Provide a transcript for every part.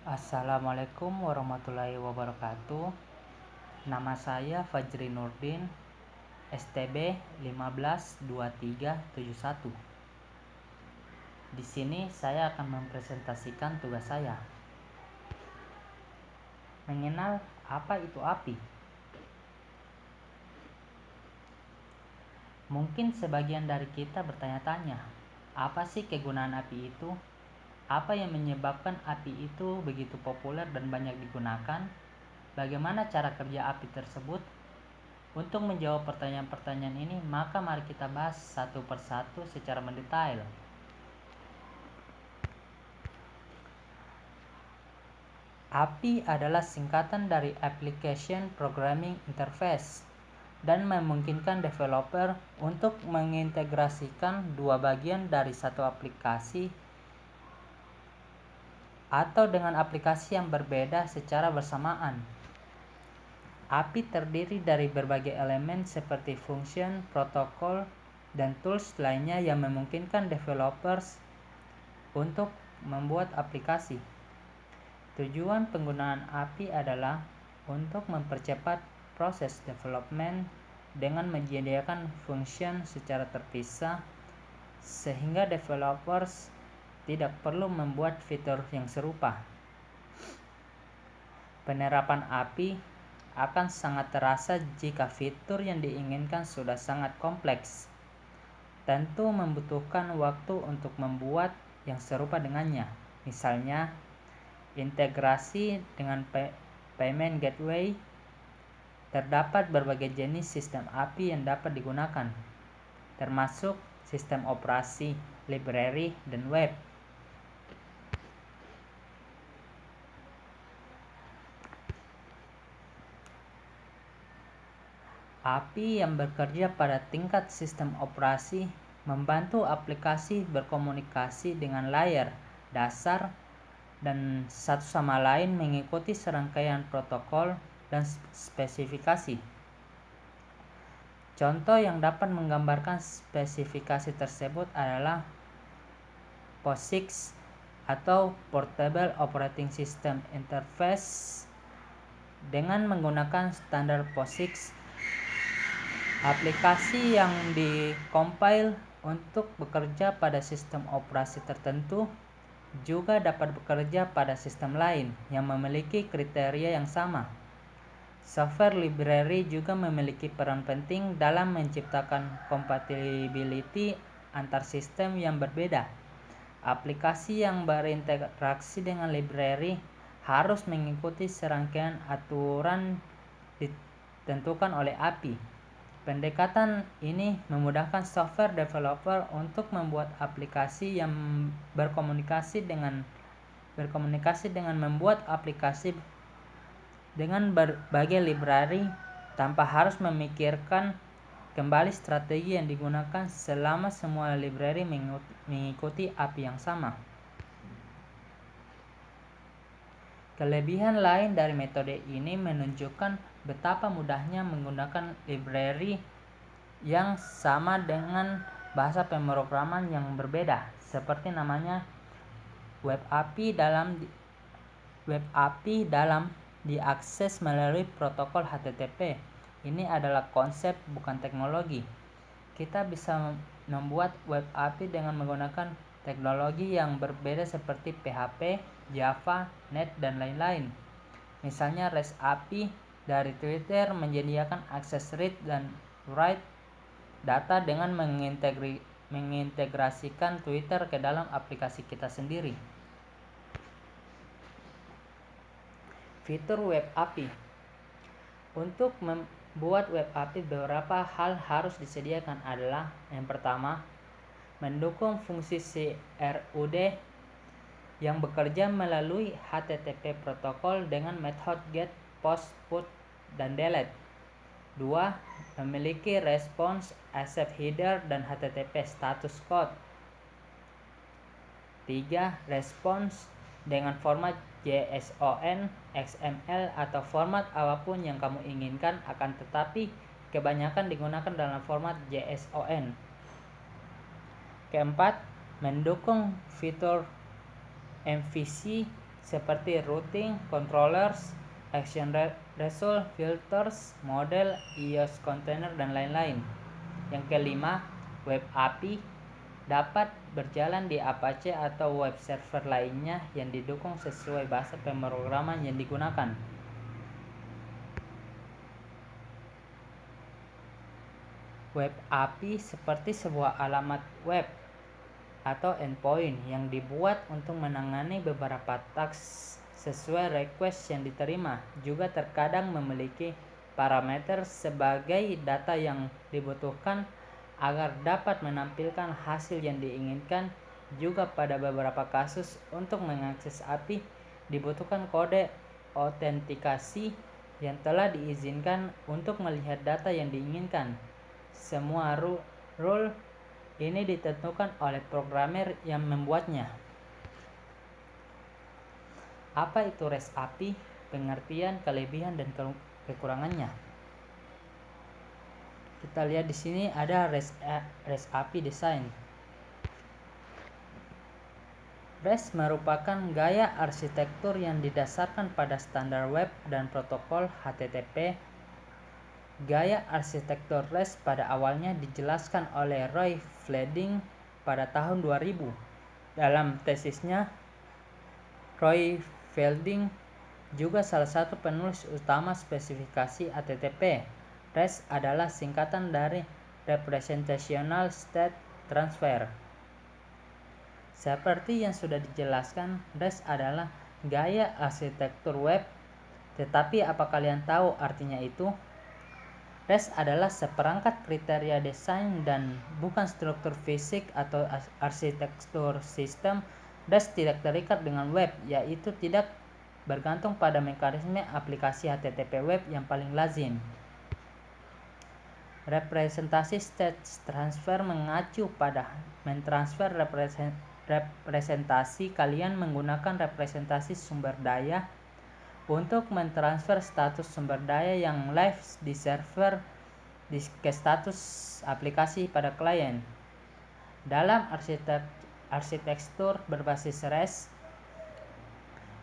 Assalamualaikum warahmatullahi wabarakatuh. Nama saya Fajri Nurdin, STB 152371. Di sini saya akan mempresentasikan tugas saya. Mengenal apa itu api? Mungkin sebagian dari kita bertanya-tanya, apa sih kegunaan api itu? Apa yang menyebabkan api itu begitu populer dan banyak digunakan? Bagaimana cara kerja api tersebut? Untuk menjawab pertanyaan-pertanyaan ini, maka mari kita bahas satu persatu secara mendetail. API adalah singkatan dari Application Programming Interface dan memungkinkan developer untuk mengintegrasikan dua bagian dari satu aplikasi atau dengan aplikasi yang berbeda secara bersamaan. API terdiri dari berbagai elemen seperti function, protokol, dan tools lainnya yang memungkinkan developers untuk membuat aplikasi. Tujuan penggunaan API adalah untuk mempercepat proses development dengan menyediakan function secara terpisah sehingga developers tidak perlu membuat fitur yang serupa. Penerapan API akan sangat terasa jika fitur yang diinginkan sudah sangat kompleks. Tentu membutuhkan waktu untuk membuat yang serupa dengannya. Misalnya, integrasi dengan payment gateway. Terdapat berbagai jenis sistem API yang dapat digunakan, termasuk sistem operasi, library, dan web. API yang bekerja pada tingkat sistem operasi membantu aplikasi berkomunikasi dengan layer dasar dan satu sama lain mengikuti serangkaian protokol dan spesifikasi. Contoh yang dapat menggambarkan spesifikasi tersebut adalah POSIX atau Portable Operating System Interface. Dengan menggunakan standar POSIX, aplikasi yang dikompil untuk bekerja pada sistem operasi tertentu juga dapat bekerja pada sistem lain yang memiliki kriteria yang sama. Software library juga memiliki peran penting dalam menciptakan compatibility antar sistem yang berbeda. Aplikasi yang berinteraksi dengan library harus mengikuti serangkaian aturan ditentukan oleh API. Pendekatan ini memudahkan software developer untuk membuat aplikasi yang berkomunikasi dengan membuat aplikasi dengan berbagai library tanpa harus memikirkan kembali strategi yang digunakan selama semua library mengikuti API yang sama. Kelebihan lain dari metode ini menunjukkan betapa mudahnya menggunakan library yang sama dengan bahasa pemrograman yang berbeda, seperti namanya Web API dalam diakses melalui protokol HTTP. Ini adalah konsep, bukan teknologi. Kita bisa membuat Web API dengan menggunakan teknologi yang berbeda seperti PHP, Java, Net, dan lain-lain. Misalnya REST API dari Twitter menyediakan akses read dan write data dengan mengintegrasikan Twitter ke dalam aplikasi kita sendiri. Fitur Web API. Untuk membuat Web API, beberapa hal harus disediakan adalah: yang pertama, mendukung fungsi CRUD yang bekerja melalui HTTP protokol dengan metode get, post, put, dan delete. 2. Memiliki response, accept header, dan HTTP status code. 3. Response dengan format JSON, XML, atau format apapun yang kamu inginkan, akan tetapi kebanyakan digunakan dalam format JSON. Keempat, mendukung fitur MVC seperti routing, controllers, action result, filters, model, iOS container, dan lain-lain. Yang kelima, web API dapat berjalan di Apache atau web server lainnya yang didukung sesuai bahasa pemrograman yang digunakan. Web API seperti sebuah alamat web atau endpoint yang dibuat untuk menangani beberapa task sesuai request yang diterima. Juga terkadang memiliki parameter sebagai data yang dibutuhkan agar dapat menampilkan hasil yang diinginkan. Juga pada beberapa kasus untuk mengakses API dibutuhkan kode autentikasi yang telah diizinkan untuk melihat data yang diinginkan. Semua rule ini ditentukan oleh programmer yang membuatnya. Apa itu REST API? Pengertian, kelebihan, dan kekurangannya. Kita lihat di sini ada REST API design. REST merupakan gaya arsitektur yang didasarkan pada standar web dan protokol HTTP. Gaya arsitektur REST pada awalnya dijelaskan oleh Roy Fleding pada tahun 2000. Dalam tesisnya, Roy Fleding juga salah satu penulis utama spesifikasi HTTP. REST adalah singkatan dari Representational State Transfer. Seperti yang sudah dijelaskan, REST adalah gaya arsitektur web. Tetapi apa kalian tahu artinya itu? REST adalah seperangkat kriteria desain dan bukan struktur fisik atau arsitektur sistem. REST tidak terikat dengan web, yaitu tidak bergantung pada mekanisme aplikasi HTTP web yang paling lazim. Representasi state transfer mengacu pada mentransfer representasi. Kalian menggunakan representasi sumber daya untuk mentransfer status sumber daya yang live di server ke status aplikasi pada klien. Dalam arsitektur berbasis REST,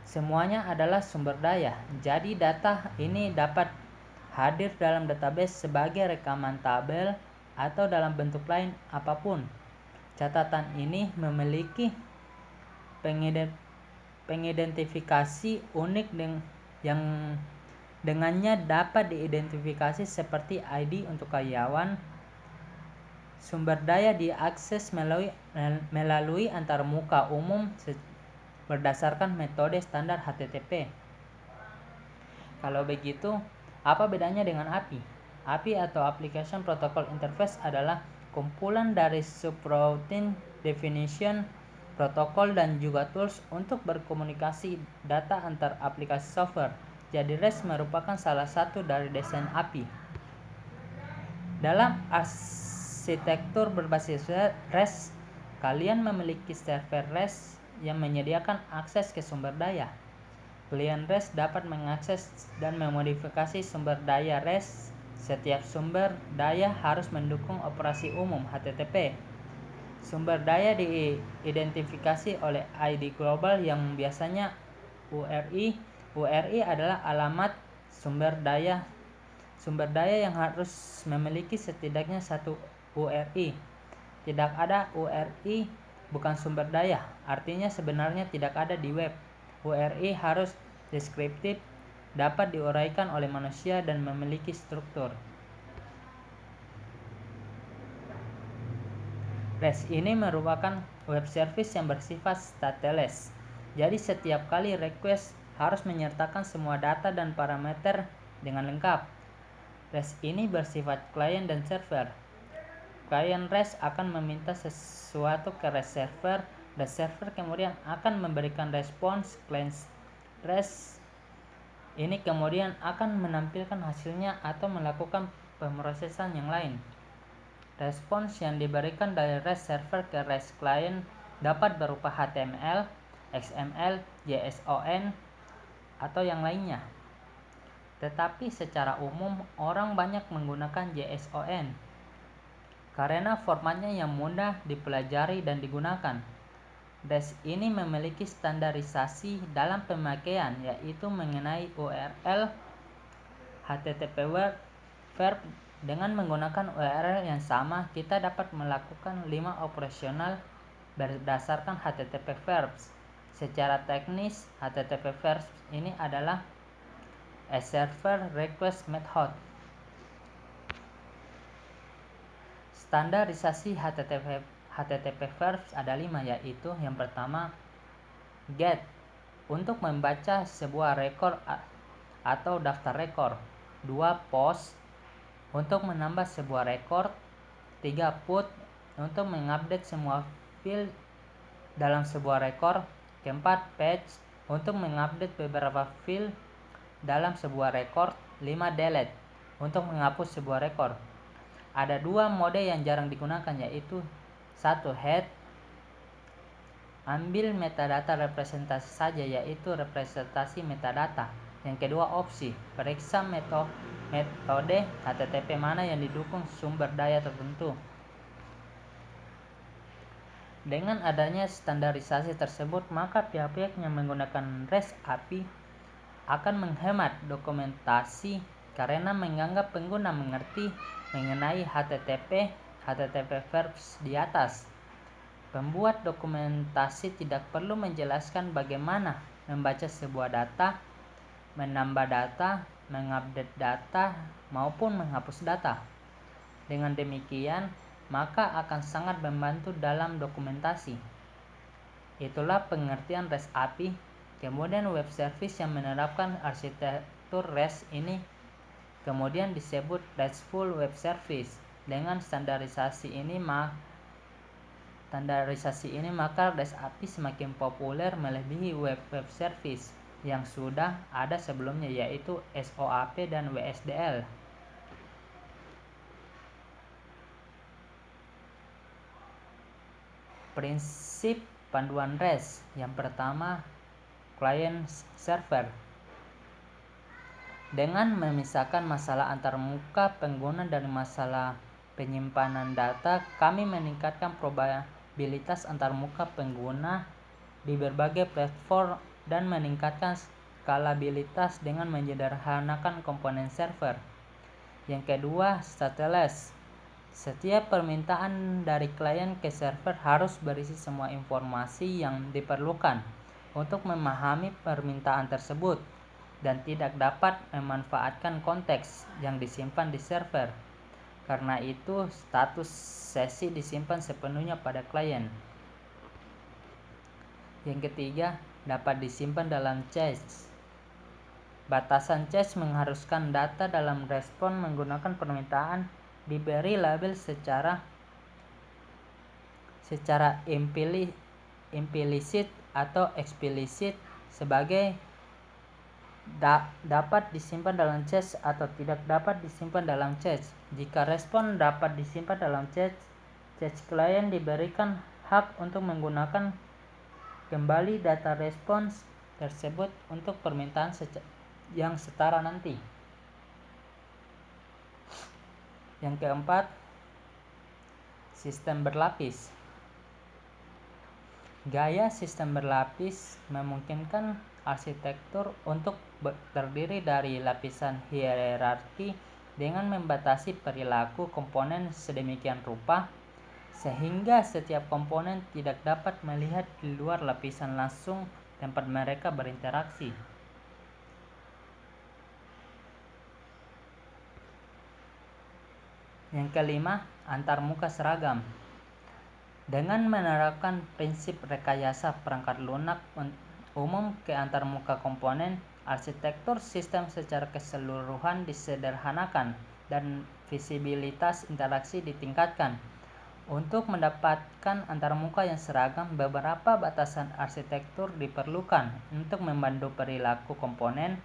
semuanya adalah sumber daya. Jadi data ini dapat hadir dalam database sebagai rekaman tabel atau dalam bentuk lain apapun. Catatan ini memiliki pengidentifikasi unik yang dengannya dapat diidentifikasi seperti ID untuk karyawan. Sumber daya diakses melalui antarmuka umum berdasarkan metode standar HTTP. Kalau begitu, apa bedanya dengan API? API atau Application Protocol Interface adalah kumpulan dari subroutine, definition, protokol, dan juga tools untuk berkomunikasi data antar aplikasi software. Jadi REST merupakan salah satu dari desain API. Dalam arsitektur berbasis REST, kalian memiliki server REST yang menyediakan akses ke sumber daya. Klien REST dapat mengakses dan memodifikasi sumber daya REST. Setiap sumber daya harus mendukung operasi umum HTTP. Sumber daya diidentifikasi oleh ID global yang biasanya URI. URI adalah alamat sumber daya. Sumber daya yang harus memiliki setidaknya satu URI. Tidak ada URI bukan sumber daya. Artinya sebenarnya tidak ada di web. URI harus deskriptif, dapat diuraikan oleh manusia, dan memiliki struktur. REST ini merupakan web service yang bersifat stateless. Jadi setiap kali request harus menyertakan semua data dan parameter dengan lengkap. REST ini bersifat klien dan server. Klien REST akan meminta sesuatu ke REST server, dan server kemudian akan memberikan respons. Klien REST ini kemudian akan menampilkan hasilnya atau melakukan pemrosesan yang lain. Respons yang diberikan dari REST server ke REST client dapat berupa HTML, XML, JSON, atau yang lainnya. Tetapi secara umum orang banyak menggunakan JSON karena formatnya yang mudah dipelajari dan digunakan. REST ini memiliki standarisasi dalam pemakaian, yaitu mengenai URL HTTP verb. Dengan menggunakan URL yang sama, kita dapat melakukan 5 operasional berdasarkan HTTP verbs. Secara teknis, HTTP verbs ini adalah a server request method. Standarisasi HTTP verbs ada 5, yaitu yang pertama get, untuk membaca sebuah rekor atau daftar rekor. 2 post, untuk menambah sebuah rekor. 3 put, untuk mengupdate semua field dalam sebuah rekor. 4 patch, untuk mengupdate beberapa field dalam sebuah rekor. 5 delete, untuk menghapus sebuah rekor. Ada 2 mode yang jarang digunakan, yaitu 1 head, ambil metadata representasi saja, yaitu representasi metadata. Yang kedua opsi, periksa metode HTTP mana yang didukung sumber daya tertentu. Dengan adanya standarisasi tersebut, maka pihak-pihak yang menggunakan REST API akan menghemat dokumentasi karena menganggap pengguna mengerti mengenai HTTP verbs di atas. Pembuat dokumentasi tidak perlu menjelaskan bagaimana membaca sebuah data, menambah data, mengupdate data, maupun menghapus data. Dengan demikian, maka akan sangat membantu dalam dokumentasi. Itulah pengertian REST API. Kemudian web service yang menerapkan arsitektur REST ini kemudian disebut RESTful Web Service. Dengan standarisasi ini maka REST API semakin populer melebihi web service yang sudah ada sebelumnya, yaitu SOAP dan WSDL. Prinsip panduan REST. Yang pertama, client server. Dengan memisahkan masalah antarmuka pengguna dari masalah penyimpanan data, kami meningkatkan probabilitas antarmuka pengguna di berbagai platform dan meningkatkan skalabilitas dengan menyederhanakan komponen server. Yang kedua, stateless. Setiap permintaan dari klien ke server harus berisi semua informasi yang diperlukan untuk memahami permintaan tersebut dan tidak dapat memanfaatkan konteks yang disimpan di server. Karena itu, status sesi disimpan sepenuhnya pada klien. Yang ketiga, dapat disimpan dalam cache. Batasan cache mengharuskan data dalam respon menggunakan permintaan diberi label secara implisit atau eksplisit sebagai dapat disimpan dalam cache atau tidak dapat disimpan dalam cache. Jika respon dapat disimpan dalam cache klien diberikan hak untuk menggunakan kembali data respons tersebut untuk permintaan yang setara nanti. Yang keempat, sistem berlapis. Gaya sistem berlapis memungkinkan arsitektur untuk terdiri dari lapisan hierarki dengan membatasi perilaku komponen sedemikian rupa sehingga setiap komponen tidak dapat melihat di luar lapisan langsung tempat mereka berinteraksi. Yang kelima, antarmuka seragam. Dengan menerapkan prinsip rekayasa perangkat lunak umum ke antarmuka komponen, arsitektur sistem secara keseluruhan disederhanakan dan visibilitas interaksi ditingkatkan. Untuk mendapatkan antarmuka yang seragam, beberapa batasan arsitektur diperlukan. Untuk membantu perilaku komponen,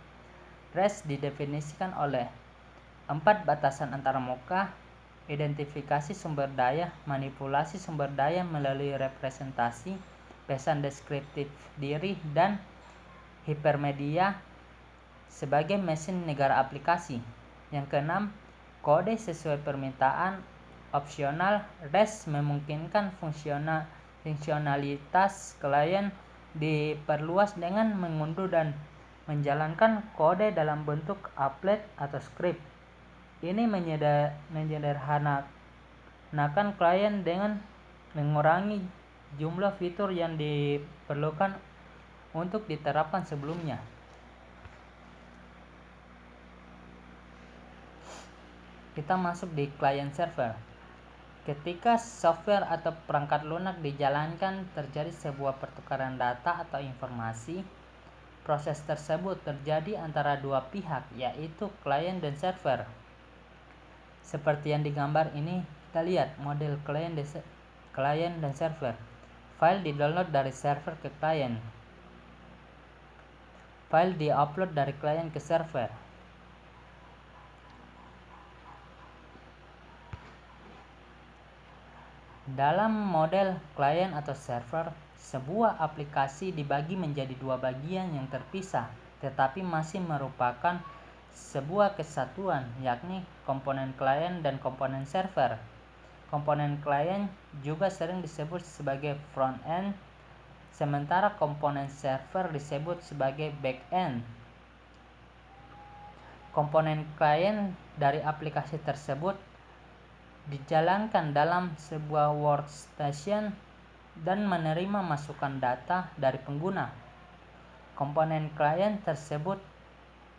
REST didefinisikan oleh 4 batasan antarmuka: identifikasi sumber daya, manipulasi sumber daya melalui representasi, pesan deskriptif diri, dan hipermedia sebagai mesin negara aplikasi. Yang keenam, kode sesuai permintaan opsional. REST memungkinkan Fungsionalitas klien diperluas dengan mengunduh dan menjalankan kode dalam bentuk applet atau script. Ini menyederhanakan klien dengan mengurangi jumlah fitur yang diperlukan untuk diterapkan sebelumnya. Kita masuk di client server. Ketika software atau perangkat lunak dijalankan, terjadi sebuah pertukaran data atau informasi. Proses tersebut terjadi antara dua pihak, yaitu klien dan server. Seperti yang digambar ini, kita lihat model klien dan server. File di-download dari server ke klien. File di-upload dari klien ke server. Dalam model klien atau server, sebuah aplikasi dibagi menjadi dua bagian yang terpisah, tetapi masih merupakan sebuah kesatuan, yakni komponen klien dan komponen server. Komponen klien juga sering disebut sebagai front-end, sementara komponen server disebut sebagai back-end. Komponen klien dari aplikasi tersebut dijalankan dalam sebuah workstation dan menerima masukan data dari pengguna. Komponen klien tersebut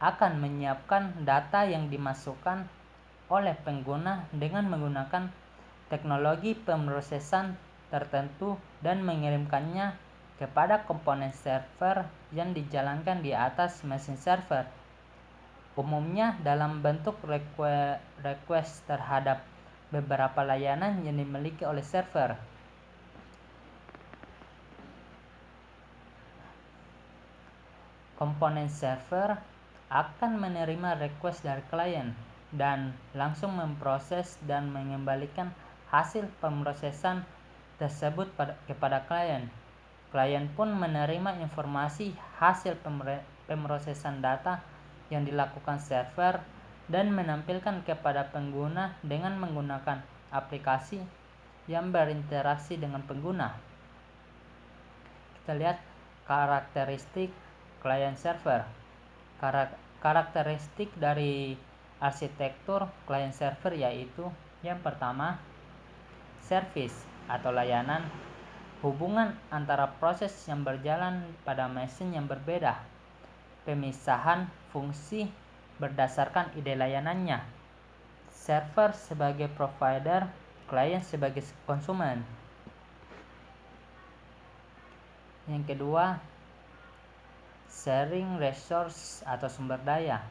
akan menyiapkan data yang dimasukkan oleh pengguna dengan menggunakan teknologi pemrosesan tertentu dan mengirimkannya kepada komponen server yang dijalankan di atas mesin server, umumnya dalam bentuk request terhadap beberapa layanan yang dimiliki oleh server. Komponen server akan menerima request dari klien dan langsung memproses dan mengembalikan hasil pemrosesan tersebut kepada klien. Klien pun menerima informasi hasil pemrosesan data yang dilakukan server dan menampilkan kepada pengguna dengan menggunakan aplikasi yang berinteraksi dengan pengguna. Kita lihat karakteristik client server. Karakteristik dari arsitektur client server yaitu yang pertama, service atau layanan, hubungan antara proses yang berjalan pada mesin yang berbeda, pemisahan fungsi berdasarkan ide layanannya, server sebagai provider, klien sebagai konsumen. Yang kedua, sharing resource atau sumber daya.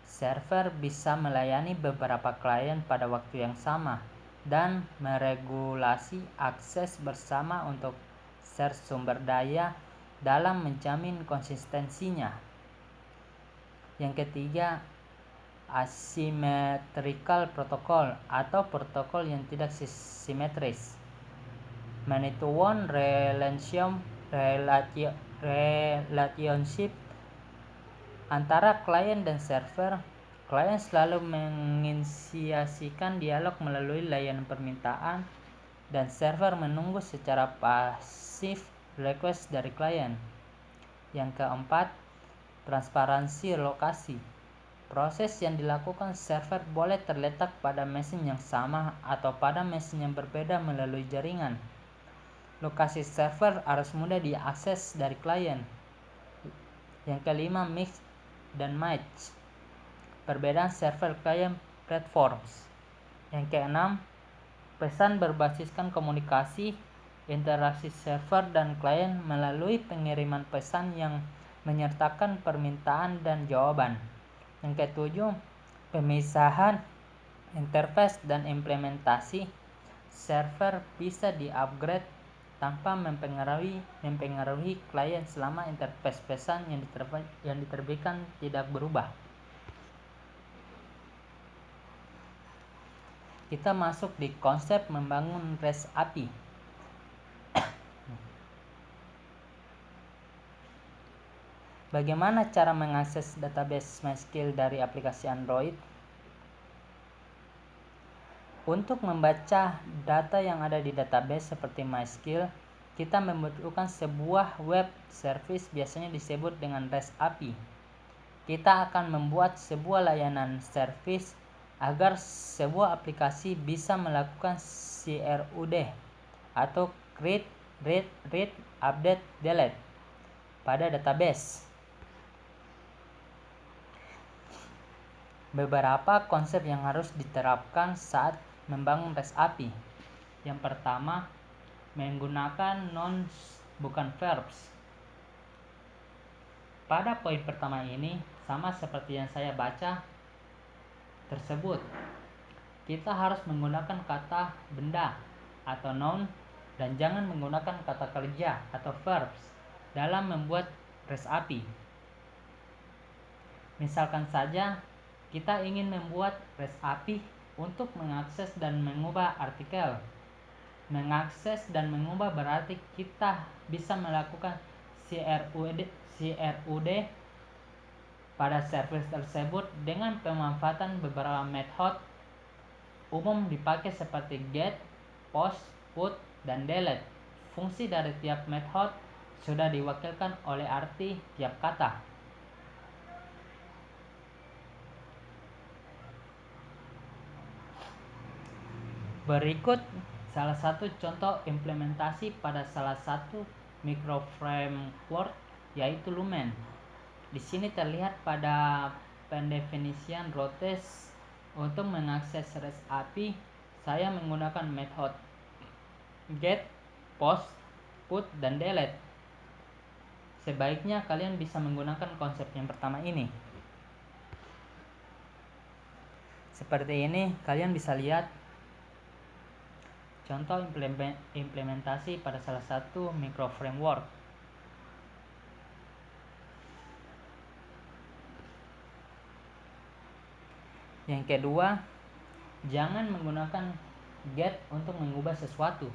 Server bisa melayani beberapa klien pada waktu yang sama dan meregulasi akses bersama untuk share sumber daya dalam menjamin konsistensinya. Yang ketiga, asymmetrical protocol atau protokol yang tidak simetris. Many-to-one relationship antara klien dan server. Klien selalu menginisiasikan dialog melalui layanan permintaan dan server menunggu secara pasif request dari klien. Yang keempat, transparansi lokasi. Proses yang dilakukan server boleh terletak pada mesin yang sama atau pada mesin yang berbeda melalui jaringan. Lokasi server harus mudah diakses dari klien. Yang kelima, mix dan match. Perbedaan server klien platforms. Yang keenam, pesan berbasiskan komunikasi, interaksi server dan klien melalui pengiriman pesan yang menyertakan permintaan dan jawaban. Yang ketujuh, pemisahan interface dan implementasi. Server bisa di-upgrade tanpa mempengaruhi klien selama interface pesan yang diterbitkan tidak berubah. Kita masuk di konsep membangun REST API. Bagaimana cara mengakses database MySQL dari aplikasi Android? Untuk membaca data yang ada di database seperti MySQL, kita membutuhkan sebuah web service, biasanya disebut dengan REST API. Kita akan membuat sebuah layanan service agar sebuah aplikasi bisa melakukan CRUD atau create, read, update, delete pada database. Beberapa konsep yang harus diterapkan saat membangun REST API. Yang pertama, menggunakan nouns bukan verbs. Pada poin pertama ini, sama seperti yang saya baca tersebut, kita harus menggunakan kata benda atau noun dan jangan menggunakan kata kerja atau verbs dalam membuat REST API. Misalkan saja kita ingin membuat REST API untuk mengakses dan mengubah artikel. Mengakses dan mengubah berarti kita bisa melakukan CRUD pada service tersebut dengan pemanfaatan beberapa metode umum dipakai seperti get, post, put, dan delete. Fungsi dari tiap metode sudah diwakilkan oleh arti tiap kata. Berikut salah satu contoh implementasi pada salah satu microframework, yaitu Lumen. Di sini terlihat pada pendefinisian routes. Untuk mengakses REST API, saya menggunakan metode get, post, put, dan delete. Sebaiknya kalian bisa menggunakan konsep yang pertama ini. Seperti ini, kalian bisa lihat contoh implementasi pada salah satu microframework. Yang kedua, jangan menggunakan get untuk mengubah sesuatu.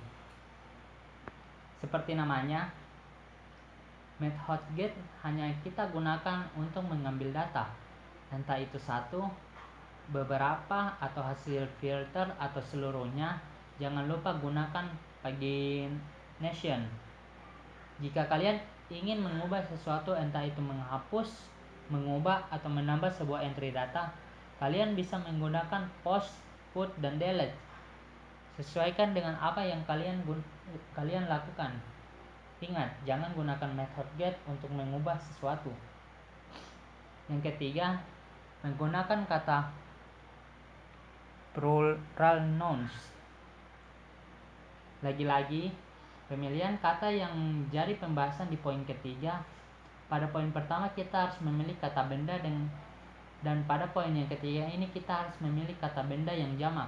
Seperti namanya, method get hanya kita gunakan untuk mengambil data, entah itu satu, beberapa, atau hasil filter, atau seluruhnya. Jangan lupa gunakan pagination. Jika kalian ingin mengubah sesuatu, entah itu menghapus, mengubah, atau menambah sebuah entry data, kalian bisa menggunakan post, put, dan delete. Sesuaikan dengan apa yang kalian lakukan. Ingat, jangan gunakan method get untuk mengubah sesuatu. Yang ketiga, menggunakan kata plural nouns. Lagi-lagi, pemilihan kata yang jadi pembahasan di poin ketiga. Pada poin pertama kita harus memilih kata benda dan pada poin yang ketiga ini kita harus memilih kata benda yang jamak.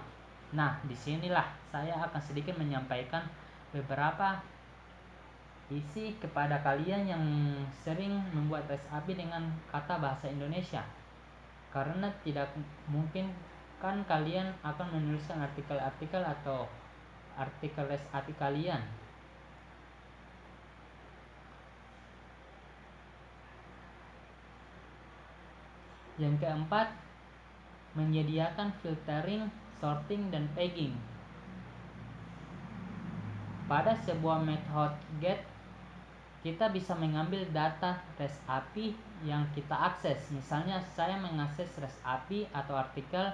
Nah, disinilah saya akan sedikit menyampaikan beberapa isi kepada kalian yang sering membuat REST API dengan kata bahasa Indonesia. Karena tidak mungkin kan kalian akan menuliskan artikel-artikel atau artikel REST API kalian. Yang keempat, menyediakan filtering, sorting, dan tagging. Pada sebuah metode get, kita bisa mengambil data REST API yang kita akses. Misalnya saya mengakses REST API atau artikel.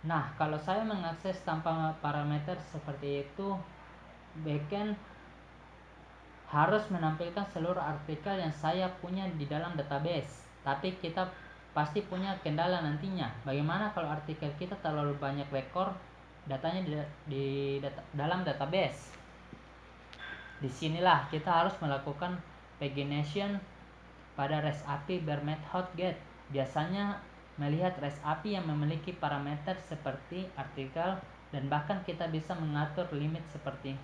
Nah, kalau saya mengakses tanpa parameter seperti itu, backend harus menampilkan seluruh artikel yang saya punya di dalam database. Tapi kita pasti punya kendala nantinya. Bagaimana kalau artikel kita terlalu banyak rekor datanya di dalam database? Disinilah kita harus melakukan pagination pada REST API bermethod get. Biasanya melihat REST API yang memiliki parameter seperti artikel, dan bahkan kita bisa mengatur limit seperti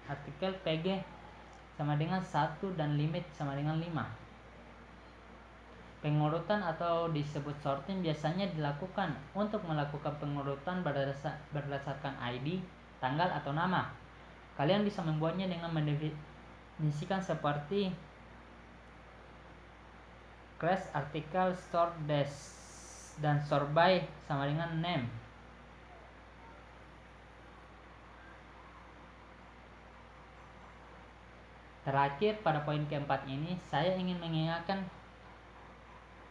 artikel PG sama dengan 1 dan limit sama dengan 5. Pengurutan atau disebut sorting biasanya dilakukan untuk melakukan pengurutan berdasarkan ID, tanggal, atau nama. Kalian bisa membuatnya dengan mendefinisikan seperti class article sort dan sort by sama dengan name. Terakhir, pada poin keempat ini, saya ingin mengingatkan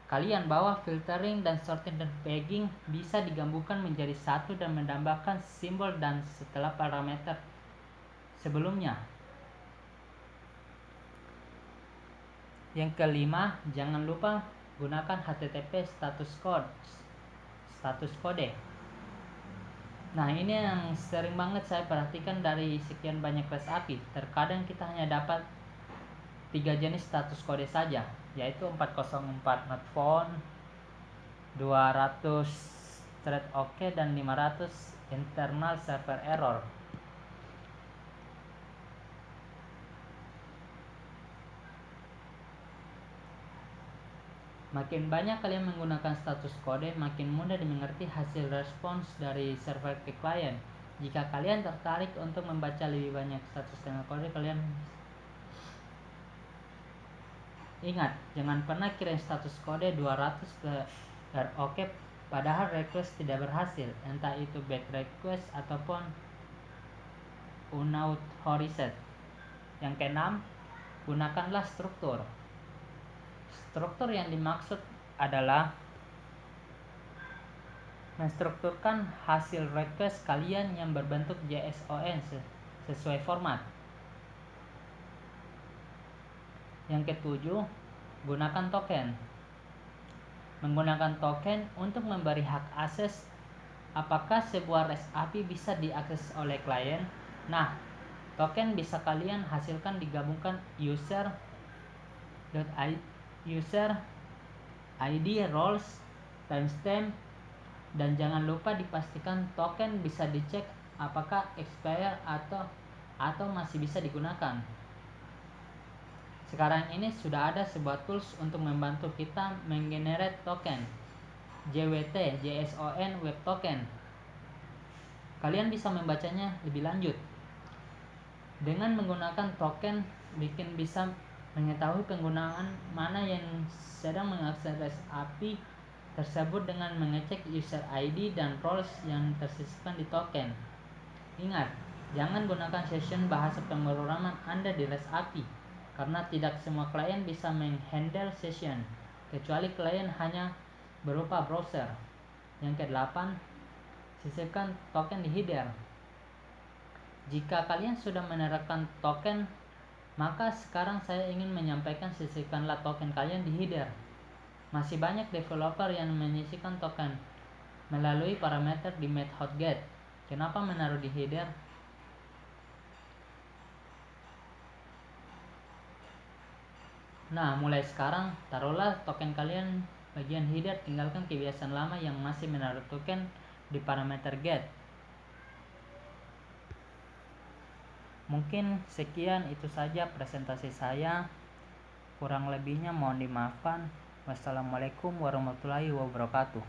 kalian bahwa filtering dan sorting dan pegging bisa digabungkan menjadi satu dan menambahkan simbol dan setelah parameter sebelumnya. Yang kelima, jangan lupa gunakan HTTP status kode. Nah, ini yang sering banget saya perhatikan dari sekian banyak REST API. Terkadang kita hanya dapat 3 jenis status kode saja, yaitu 404 not found, 200 thread OK, dan 500 internal server error. Makin banyak kalian menggunakan status kode, makin mudah dimengerti hasil respons dari server ke klien. Jika kalian tertarik untuk membaca lebih banyak status dan kode, kalian ingat, jangan pernah kirim status kode 200 ke ROK padahal request tidak berhasil, entah itu bad request ataupun unauthorized. Yang keenam, gunakanlah struktur. Struktur yang dimaksud adalah menstrukturkan hasil request kalian yang berbentuk JSON sesuai format. Yang ketujuh, gunakan token. Menggunakan token untuk memberi hak akses. Apakah sebuah REST API bisa diakses oleh klien? Nah, token bisa kalian hasilkan digabungkan user ID, roles, timestamp, dan jangan lupa dipastikan token bisa dicek apakah expire atau masih bisa digunakan. Sekarang ini sudah ada sebuah tools untuk membantu kita menggenerate token, JWT, JSON Web Token. Kalian bisa membacanya lebih lanjut. Dengan menggunakan token, bikin bisa mengetahui penggunaan mana yang sedang mengakses REST API tersebut dengan mengecek user ID dan roles yang tersisihkan di token. Ingat, jangan gunakan session bahasa pemrograman Anda di REST API, karena tidak semua klien bisa menghandle session, kecuali klien hanya berupa browser. Yang ke-8, sisipkan token di header. Jika kalian sudah menerapkan token, maka sekarang saya ingin menyampaikan sisipkanlah token kalian di header. Masih banyak developer yang menyisipkan token melalui parameter di method get. Kenapa menaruh di header? Nah, mulai sekarang taruhlah token kalian bagian header, tinggalkan kebiasaan lama yang masih menaruh token di parameter get. Mungkin sekian itu saja presentasi saya. Kurang lebihnya mohon dimaafkan. Wassalamualaikum warahmatullahi wabarakatuh.